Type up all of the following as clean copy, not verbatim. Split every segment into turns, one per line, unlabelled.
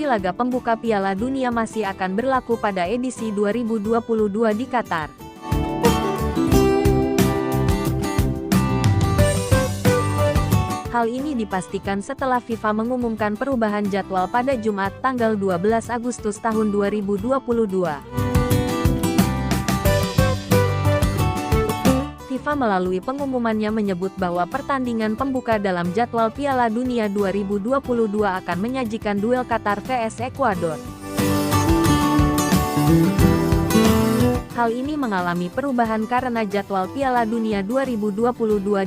laga pembuka Piala Dunia masih akan berlaku pada edisi 2022 di Qatar. Hal ini dipastikan setelah FIFA mengumumkan perubahan jadwal pada Jumat tanggal 12 Agustus tahun 2022. FIFA melalui pengumumannya menyebut bahwa pertandingan pembuka dalam jadwal Piala Dunia 2022 akan menyajikan duel Qatar vs Ekuador. Hal ini mengalami perubahan karena jadwal Piala Dunia 2022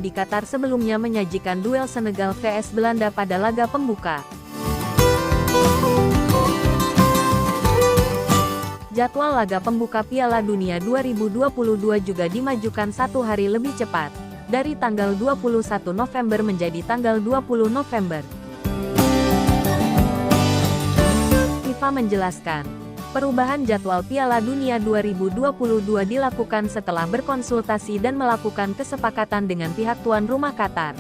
di Qatar sebelumnya menyajikan duel Senegal vs Belanda pada laga pembuka. Jadwal laga pembuka Piala Dunia 2022 juga dimajukan satu hari lebih cepat, dari tanggal 21 November menjadi tanggal 20 November. FIFA menjelaskan, perubahan jadwal Piala Dunia 2022 dilakukan setelah berkonsultasi dan melakukan kesepakatan dengan pihak tuan rumah Qatar.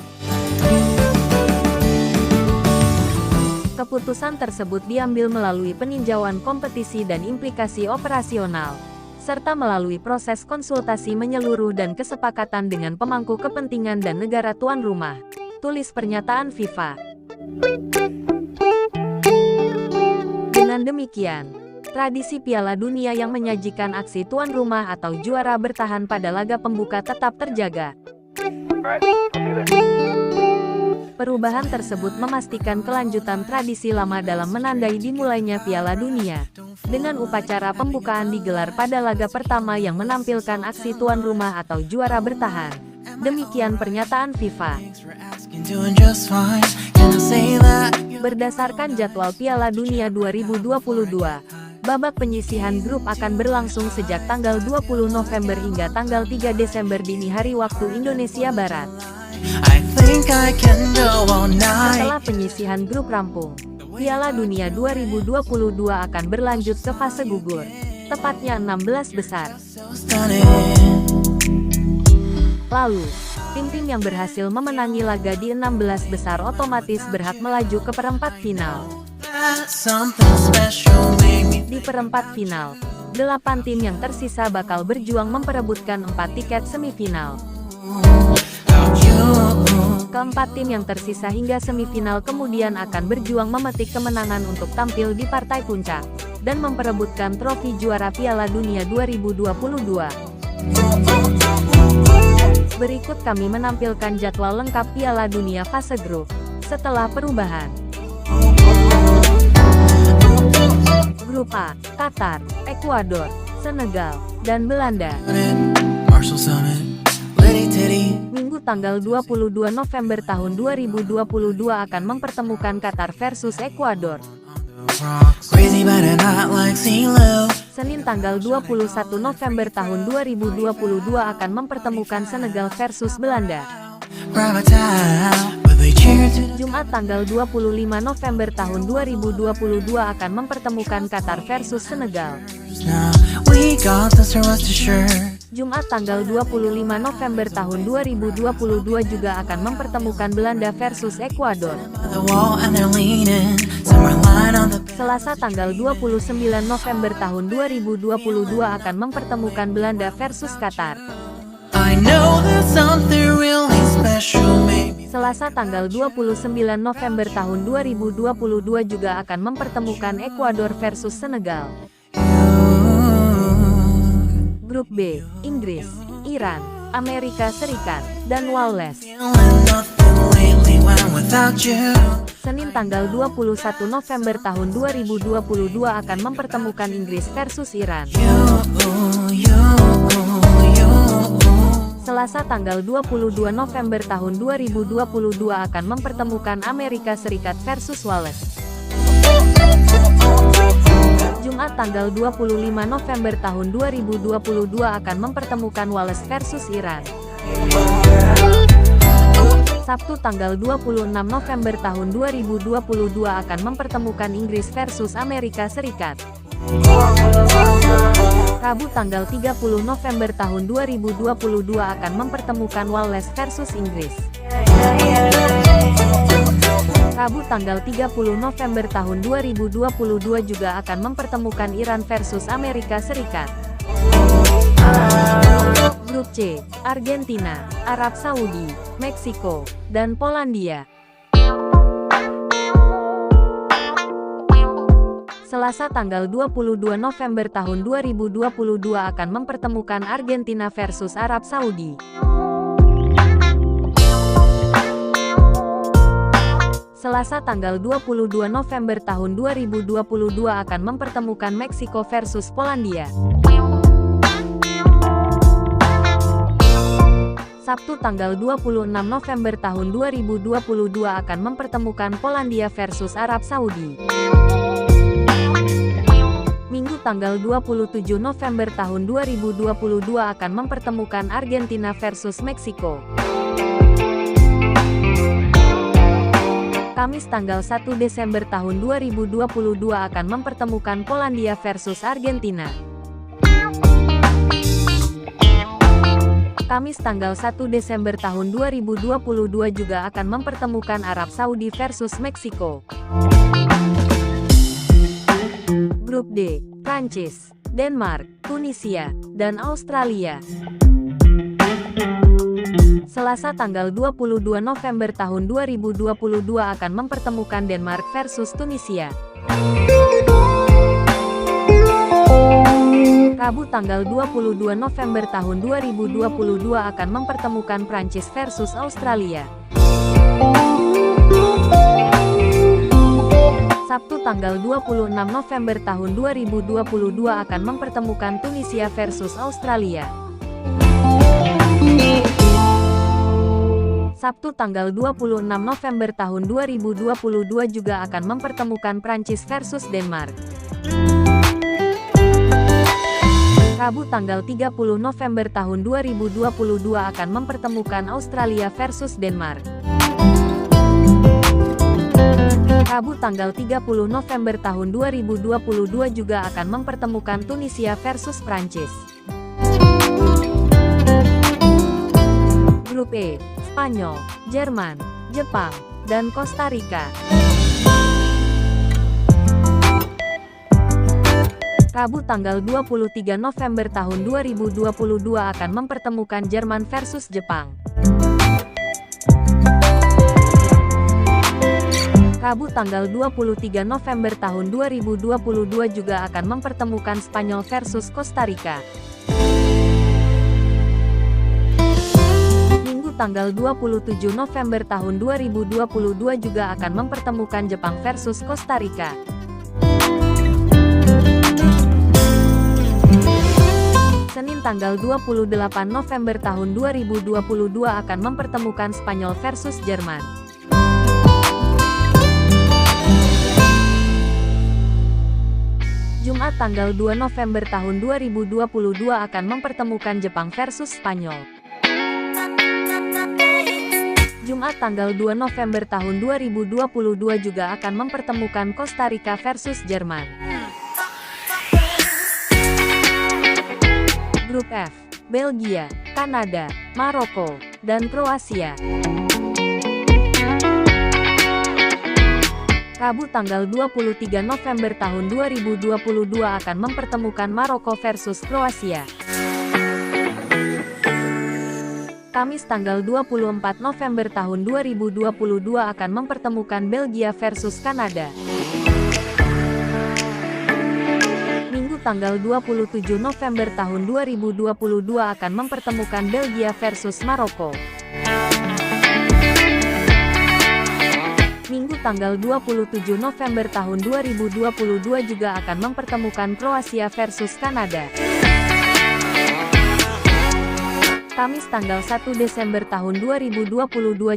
Keputusan tersebut diambil melalui peninjauan kompetisi dan implikasi operasional, serta melalui proses konsultasi menyeluruh dan kesepakatan dengan pemangku kepentingan dan negara tuan rumah, tulis pernyataan FIFA. Dengan demikian, tradisi Piala Dunia yang menyajikan aksi tuan rumah atau juara bertahan pada laga pembuka tetap terjaga. Perubahan tersebut memastikan kelanjutan tradisi lama dalam menandai dimulainya Piala Dunia, dengan upacara pembukaan digelar pada laga pertama yang menampilkan aksi tuan rumah atau juara bertahan. Demikian pernyataan FIFA. Berdasarkan jadwal Piala Dunia 2022, babak penyisihan grup akan berlangsung sejak tanggal 20 November hingga tanggal 3 Desember dini hari waktu Indonesia Barat. Setelah penyisihan grup rampung, Piala Dunia 2022 akan berlanjut ke fase gugur, tepatnya 16 besar. Lalu, tim-tim yang berhasil memenangi laga di 16 besar otomatis berhak melaju ke perempat final. Di perempat final, 8 tim yang tersisa bakal berjuang memperebutkan 4 tiket semifinal. Keempat tim yang tersisa hingga semifinal kemudian akan berjuang memetik kemenangan untuk tampil di partai puncak, dan memperebutkan trofi juara Piala Dunia 2022. Berikut kami menampilkan jadwal lengkap Piala Dunia fase grup, setelah perubahan. Grup A, Qatar, Ekuador, Senegal, dan Belanda. Minggu tanggal 22 November tahun 2022 akan mempertemukan Qatar versus Ekuador. Senin tanggal 21 November tahun 2022 akan mempertemukan Senegal versus Belanda. Jumat tanggal 25 November tahun 2022 akan mempertemukan Qatar versus Senegal. Jumat tanggal 25 November tahun 2022 juga akan mempertemukan Belanda versus Ekuador. Selasa tanggal 29 November tahun 2022 akan mempertemukan Belanda versus Qatar. Selasa tanggal 29 November tahun 2022 juga akan mempertemukan Ekuador versus Senegal. Grup B, Inggris, Iran, Amerika Serikat, dan Wales. Senin tanggal 21 November tahun 2022 akan mempertemukan Inggris versus Iran. Selasa tanggal 22 November tahun 2022 akan mempertemukan Amerika Serikat versus Wales. Jumat tanggal 25 November tahun 2022 akan mempertemukan Wales versus Iran. Sabtu tanggal 26 November tahun 2022 akan mempertemukan Inggris versus Amerika Serikat. Rabu tanggal 30 November tahun 2022 akan mempertemukan Wales versus Inggris. Rabu tanggal 30 November tahun 2022 juga akan mempertemukan Iran versus Amerika Serikat. Grup C, Argentina, Arab Saudi, Meksiko, dan Polandia. Selasa tanggal 22 November tahun 2022 akan mempertemukan Argentina versus Arab Saudi. Selasa tanggal 22 November tahun 2022 akan mempertemukan Meksiko versus Polandia. Sabtu tanggal 26 November tahun 2022 akan mempertemukan Polandia versus Arab Saudi. Minggu tanggal 27 November tahun 2022 akan mempertemukan Argentina versus Meksiko. Kamis tanggal 1 Desember tahun 2022 akan mempertemukan Polandia versus Argentina. Kamis tanggal 1 Desember tahun 2022 juga akan mempertemukan Arab Saudi versus Meksiko. Grup D, Prancis, Denmark, Tunisia, dan Australia. Selasa tanggal 22 November tahun 2022 akan mempertemukan Denmark versus Tunisia. Rabu tanggal 22 November tahun 2022 akan mempertemukan Prancis versus Australia. Sabtu tanggal 26 November tahun 2022 akan mempertemukan Tunisia versus Australia. Sabtu tanggal 26 November tahun 2022 juga akan mempertemukan Prancis versus Denmark. Rabu tanggal 30 November tahun 2022 akan mempertemukan Australia versus Denmark. Rabu tanggal 30 November tahun 2022 juga akan mempertemukan Tunisia versus Prancis. Grup E, Spanyol, Jerman, Jepang, dan Kosta Rika. Rabu tanggal 23 November tahun 2022 akan mempertemukan Jerman versus Jepang. Rabu tanggal 23 November tahun 2022 juga akan mempertemukan Spanyol versus Kosta Rika. Minggu tanggal 27 November tahun 2022 juga akan mempertemukan Jepang versus Kosta Rika. Senin tanggal 28 November tahun 2022 akan mempertemukan Spanyol versus Jerman. Jumat tanggal 2 November tahun 2022 akan mempertemukan Jepang versus Spanyol. Jumat tanggal 2 November tahun 2022 juga akan mempertemukan Kosta Rika versus Jerman. Grup F, Belgia, Kanada, Maroko, dan Kroasia. Rabu tanggal 23 November tahun 2022 akan mempertemukan Maroko versus Kroasia. Kamis tanggal 24 November tahun 2022 akan mempertemukan Belgia versus Kanada. Minggu tanggal 27 November tahun 2022 akan mempertemukan Belgia versus Maroko. Minggu tanggal 27 November tahun 2022 juga akan mempertemukan Kroasia versus Kanada. Kamis tanggal 1 Desember tahun 2022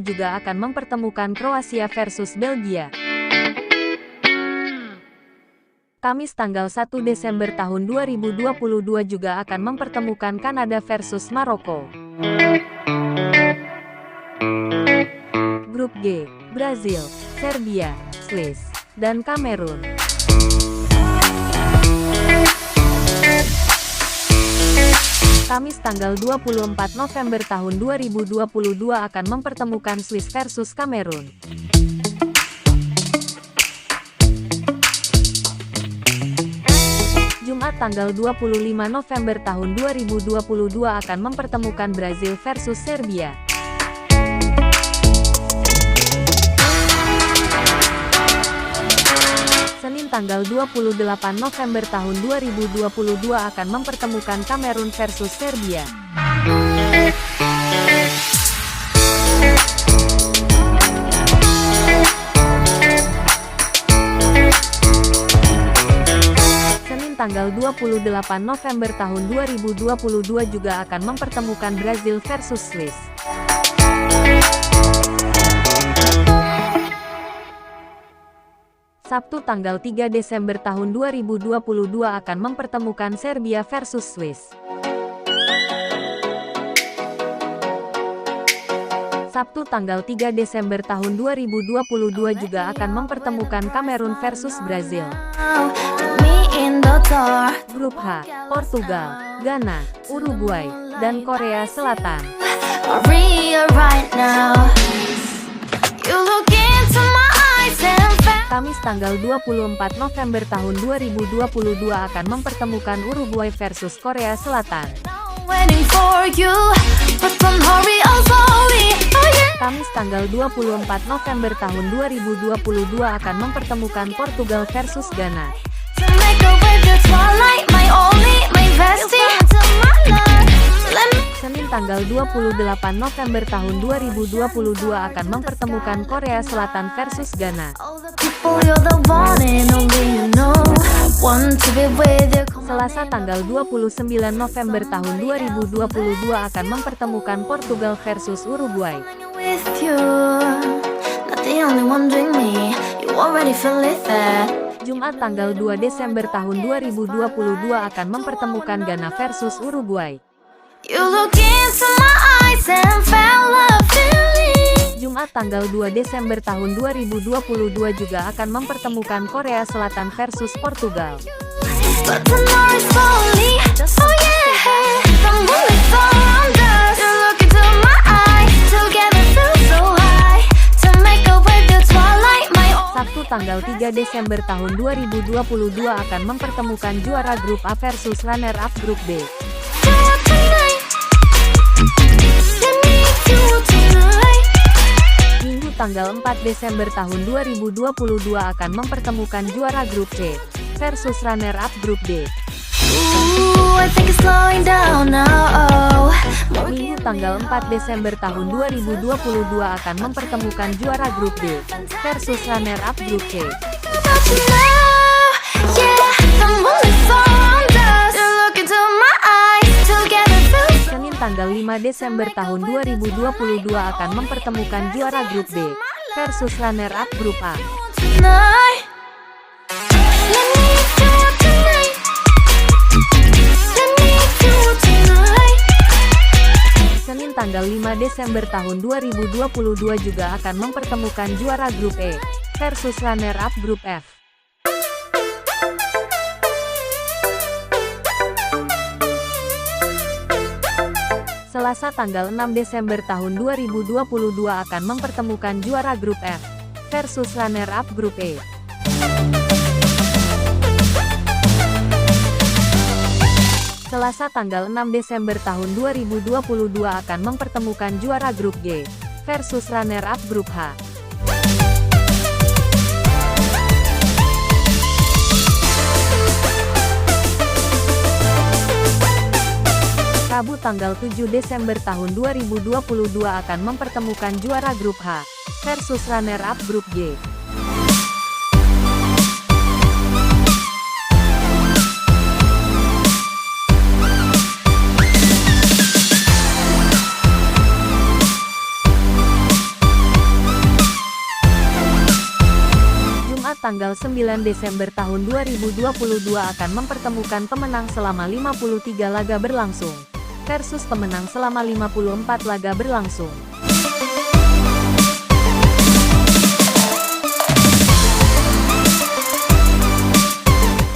juga akan mempertemukan Kroasia versus Belgia. Kamis tanggal 1 Desember tahun 2022 juga akan mempertemukan Kanada versus Maroko. Grup G, Brazil, Serbia, Swiss, dan Kamerun. Kamis tanggal 24 November tahun 2022 akan mempertemukan Swiss versus Kamerun. Jumat tanggal 25 November tahun 2022 akan mempertemukan Brazil versus Serbia. Senin tanggal 28 November tahun 2022 akan mempertemukan Kamerun versus Serbia. Senin tanggal 28 November tahun 2022 juga akan mempertemukan Brazil versus Swiss. Sabtu tanggal 3 Desember tahun 2022 akan mempertemukan Serbia versus Swiss. Sabtu tanggal 3 Desember tahun 2022 juga akan mempertemukan Kamerun versus Brazil. Grup H, Portugal, Ghana, Uruguay, dan Korea Selatan. Kamis tanggal 24 November tahun 2022 akan mempertemukan Uruguay versus Korea Selatan. Kamis tanggal 24 November tahun 2022 akan mempertemukan Portugal versus Ghana. Senin tanggal 28 November tahun 2022 akan mempertemukan Korea Selatan versus Ghana. Selasa tanggal 29 November tahun 2022 akan mempertemukan Portugal versus Uruguay. Jumat tanggal 2 Desember tahun 2022 akan mempertemukan Ghana versus Uruguay. Jumat tanggal 2 Desember tahun 2022 juga akan mempertemukan Korea Selatan versus Portugal. Sabtu tanggal 3 Desember tahun 2022 akan mempertemukan juara grup A versus runner-up grup B. Minggu tanggal 4 Desember tahun 2022 akan mempertemukan juara grup C versus runner-up grup D. Minggu tanggal 4 Desember tahun 2022 akan mempertemukan juara grup D versus runner-up grup C. Senin tanggal 5 Desember tahun 2022 akan mempertemukan juara grup B versus runner-up grup A. Senin tanggal 5 Desember tahun 2022 juga akan mempertemukan juara grup E versus runner-up grup F. Selasa tanggal 6 Desember tahun 2022 akan mempertemukan juara grup F versus runner-up grup E. Selasa tanggal 6 Desember tahun 2022 akan mempertemukan juara grup G versus runner-up grup H. Rabu tanggal 7 Desember tahun 2022 akan mempertemukan juara grup H versus runner-up grup G. Tanggal 9 Desember tahun 2022 akan mempertemukan pemenang selama 53 laga berlangsung versus pemenang selama 54 laga berlangsung.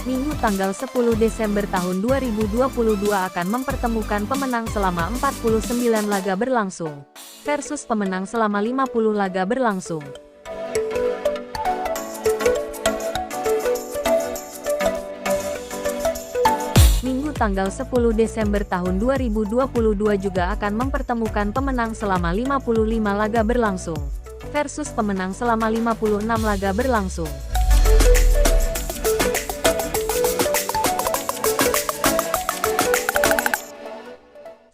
Minggu tanggal 10 Desember tahun 2022 akan mempertemukan pemenang selama 49 laga berlangsung versus pemenang selama 50 laga berlangsung. tanggal 10 Desember tahun 2022 juga akan mempertemukan pemenang selama 55 laga berlangsung versus pemenang selama 56 laga berlangsung.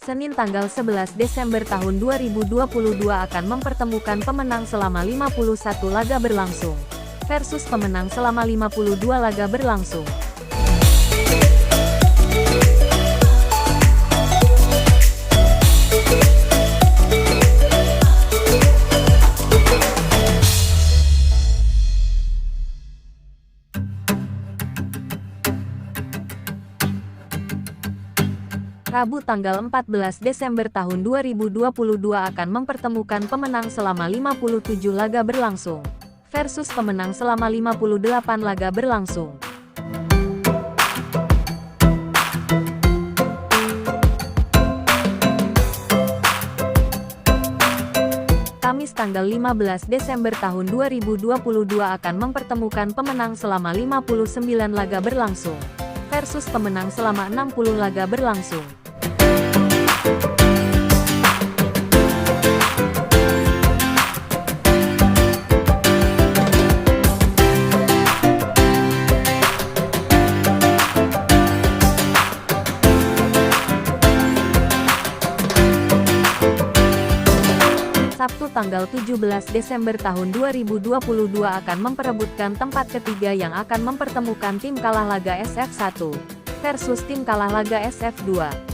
Senin tanggal 11 Desember tahun 2022 akan mempertemukan pemenang selama 51 laga berlangsung versus pemenang selama 52 laga berlangsung. Rabu tanggal 14 Desember tahun 2022 akan mempertemukan pemenang selama 57 laga berlangsung versus pemenang selama 58 laga berlangsung. Kamis tanggal 15 Desember tahun 2022 akan mempertemukan pemenang selama 59 laga berlangsung versus pemenang selama 60 laga berlangsung. Sabtu tanggal 17 Desember tahun 2022 akan memperebutkan tempat ketiga yang akan mempertemukan tim kalah laga SF1 versus tim kalah laga SF2.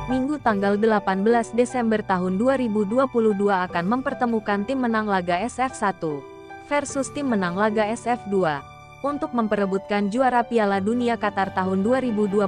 Minggu tanggal 18 Desember tahun 2022 akan mempertemukan tim menang laga SF1 versus tim menang laga SF2 untuk memperebutkan juara Piala Dunia Qatar tahun 2022.